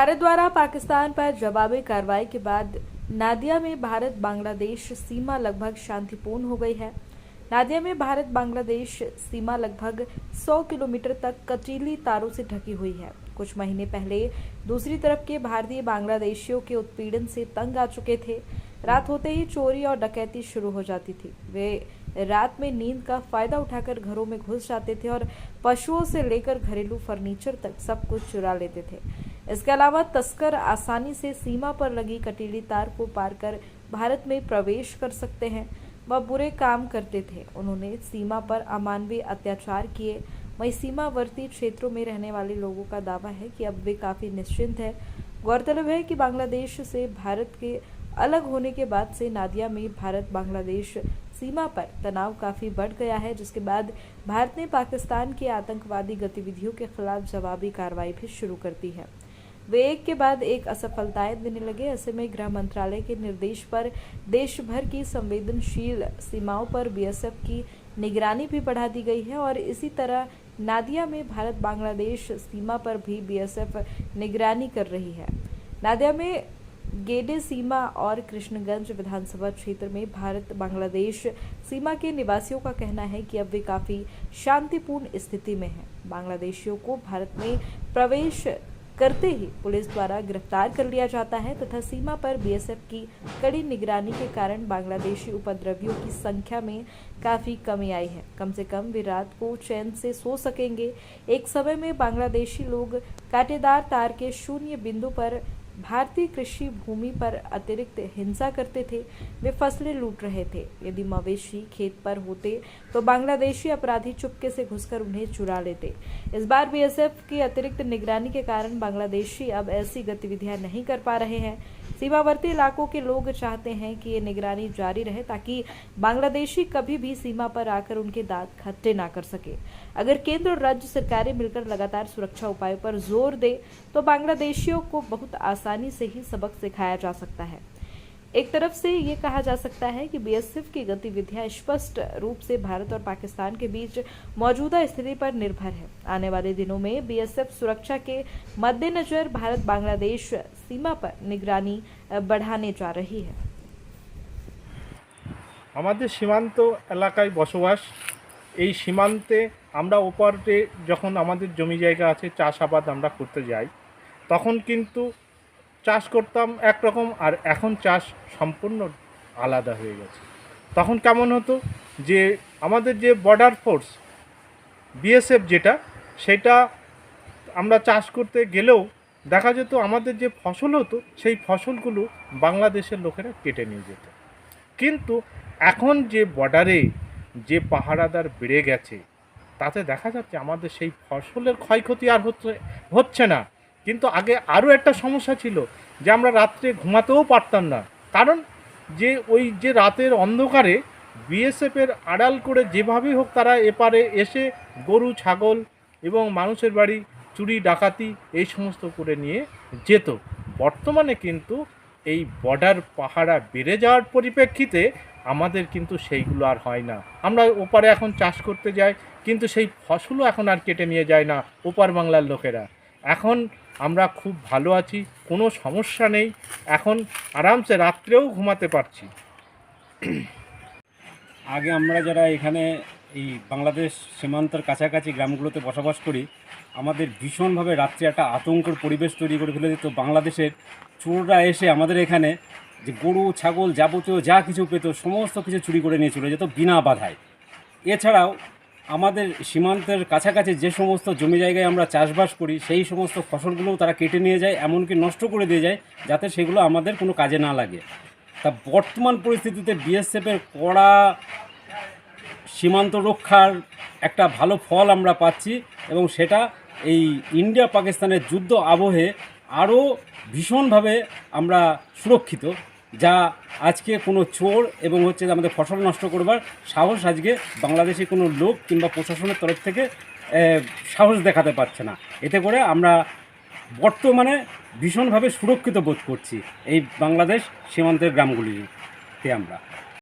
भारत द्वारा पाकिस्तान पर जवाबी कार्रवाई के बाद नादिया में भारत बांग्लादेश सीमा लगभग शांतिपूर्ण हो गई है। नादिया में भारत बांग्लादेश सीमा लगभग 100 किलोमीटर तक कटीली तारों से ढकी हुई है। कुछ महीने पहले दूसरी तरफ के भारतीय बांग्लादेशियों के उत्पीड़न से तंग आ चुके थे। रात होते ही चोरी और डकैती शुरू हो जाती थी। वे रात में नींद का फायदा उठाकर घरों में घुस जाते थे और पशुओं से लेकर घरेलू फर्नीचर तक सब कुछ चुरा लेते थे। इसके अलावा तस्कर आसानी से सीमा पर लगी कटीली तार को पार कर भारत में प्रवेश कर सकते हैं। वह बुरे काम करते थे। उन्होंने सीमा पर अमानवीय अत्याचार किए। वहीं सीमावर्ती क्षेत्रों में रहने वाले लोगों का दावा है कि अब वे काफी निश्चिंत हैं। गौरतलब है कि बांग्लादेश से भारत के अलग होने के बाद से नादिया में भारत बांग्लादेश सीमा पर तनाव काफी बढ़ गया है, जिसके बाद भारत ने पाकिस्तान की आतंकवादी गतिविधियों के खिलाफ जवाबी कार्रवाई भी शुरू कर दी है। वे एक के बाद एक असफलताएं देने लगे। ऐसे में गृह मंत्रालय के निर्देश पर देश भर की संवेदनशील सीमाओं पर बीएसएफ की निगरानी भी बढ़ा दी गई है और इसी तरह नादिया में भारत बांग्लादेश सीमा पर भी बीएसएफ निगरानी कर रही है। नादिया में गेडे सीमा और कृष्णगंज विधानसभा क्षेत्र में भारत बांग्लादेश सीमा के निवासियों का कहना है कि अब वे काफी शांतिपूर्ण स्थिति में हैं। बांग्लादेशियों को भारत में प्रवेश करते ही पुलिस द्वारा गिरफ्तार कर लिया जाता है तथा सीमा पर बीएसएफ की कड़ी निगरानी के कारण बांग्लादेशी उपद्रवियों की संख्या में काफी कमी आई है। कम से कम वे रात को चैन से सो सकेंगे। एक समय में बांग्लादेशी लोग कांटेदार तार के शून्य बिंदु पर भारतीय कृषि भूमि पर अतिरिक्त हिंसा करते थे। वे फसलें लूट रहे थे। यदि मवेशी खेत पर होते तो बांग्लादेशी अपराधी चुपके से घुसकर उन्हें चुरा लेते। इस बार बीएसएफ की अतिरिक्त निगरानी के कारण बांग्लादेशी अब ऐसी गतिविधियां नहीं कर पा रहे हैं। सीमावर्ती इलाकों के लोग चाहते हैं कि ये निगरानी जारी रहे ताकि बांग्लादेशी कभी भी सीमा पर आकर उनके दांत खट्टे ना कर सके। अगर केंद्र और राज्य सरकारें मिलकर लगातार सुरक्षा उपायों पर जोर दे तो बांग्लादेशियों को बहुत आसानी से ही सबक सिखाया जा सकता है। एक तरफ से ये कहा जा सकता है कि बीएसएफ की गतिविधियां स्पष्ट रूप से भारत और पाकिस्तान के बीच मौजूदा स्थिति पर निर्भर है। आने वाले दिनों में बीएसएफ सुरक्षा के मद्देनजर भारत बांग्लादेश सीमा पर निगरानी बढ़ाने जा रही है। আমাদের সীমান্ত এলাকায় বসবাস। এই সীমান্তে আমরা ওপারে যখন আমাদের জমি জায়গা আছে চাষাবাদ আমরা করতে যাই তখন কিন্তু চাষ করতাম একরকম আর এখন চাষ সম্পূর্ণ আলাদা হয়ে গেছে। তখন কেমন হতো যে আমাদের যে বর্ডার ফোর্স বিএসএফ যেটা সেটা আমরা চাষ করতে গেলেও দেখা যেত আমাদের যে ফসল হতো সেই ফসলগুলো বাংলাদেশের লোকেরা কেটে নিয়ে যেত। কিন্তু এখন যে বর্ডারে যে পাহারাদার বেড়ে গেছে তাতে দেখা যাচ্ছে আমাদের সেই ফসলের ক্ষয়ক্ষতি আর হচ্ছে না। কিন্তু আগে আরও একটা সমস্যা ছিল যে আমরা রাত্রে ঘুমাতেও পারতাম না, কারণ যে ওই যে রাতের অন্ধকারে বিএসএফের আড়াল করে যেভাবেই হোক তারা এপারে এসে গরু ছাগল এবং মানুষের বাড়ি চুরি ডাকাতি এই সমস্ত করে নিয়ে যেত। বর্তমানে কিন্তু এই বর্ডার পাহারা বেড়ে যাওয়ার পরিপ্রেক্ষিতে আমাদের কিন্তু সেইগুলো আর হয় না। আমরা ওপারে এখন চাষ করতে যাই কিন্তু সেই ফসলও এখন আর কেটে নিয়ে যায় না ওপার বাংলার লোকেরা। এখন আমরা খুব ভালো আছি, কোনো সমস্যা নেই, এখন আরামসে রাত্রেও ঘুমাতে পারছি। আগে আমরা যারা এখানে এই বাংলাদেশ সীমান্তের কাছাকাছি গ্রামগুলোতে বসবাস করি আমাদের ভীষণভাবে রাত্রে একটা আতঙ্কের পরিবেশ তৈরি করে ফেলে দিত। বাংলাদেশের চোররা এসে আমাদের এখানে যে গরু ছাগল যাবতীয় যা কিছু পেত সমস্ত কিছু চুরি করে নিয়ে চলে যেত বিনা বাধায়। এছাড়াও আমাদের সীমান্তের কাছাকাছি যে সমস্ত জমি জায়গায় আমরা চাষবাস করি সেই সমস্ত ফসলগুলোও তারা কেটে নিয়ে যায়, এমনকি নষ্ট করে দিয়ে যায় যাতে সেগুলো আমাদের কোনো কাজে না লাগে। তা বর্তমান পরিস্থিতিতে বিএসএফের কড়া সীমান্ত রক্ষার একটা ভালো ফল আমরা পাচ্ছি এবং সেটা এই ইন্ডিয়া পাকিস্তানের যুদ্ধ আবহে আরও ভীষণভাবে আমরা সুরক্ষিত, যা আজকে কোনো চোর এবং আমাদের ফসল নষ্ট করবার সাহস আজকে বাংলাদেশি কোনো লোক কিংবা প্রশাসনের তরফ থেকে সাহস দেখাতে পারছে না। এতে করে আমরা বর্তমানে ভীষণভাবে সুরক্ষিত বোধ করছি এই বাংলাদেশ সীমান্তের গ্রামগুলিতে আমরা।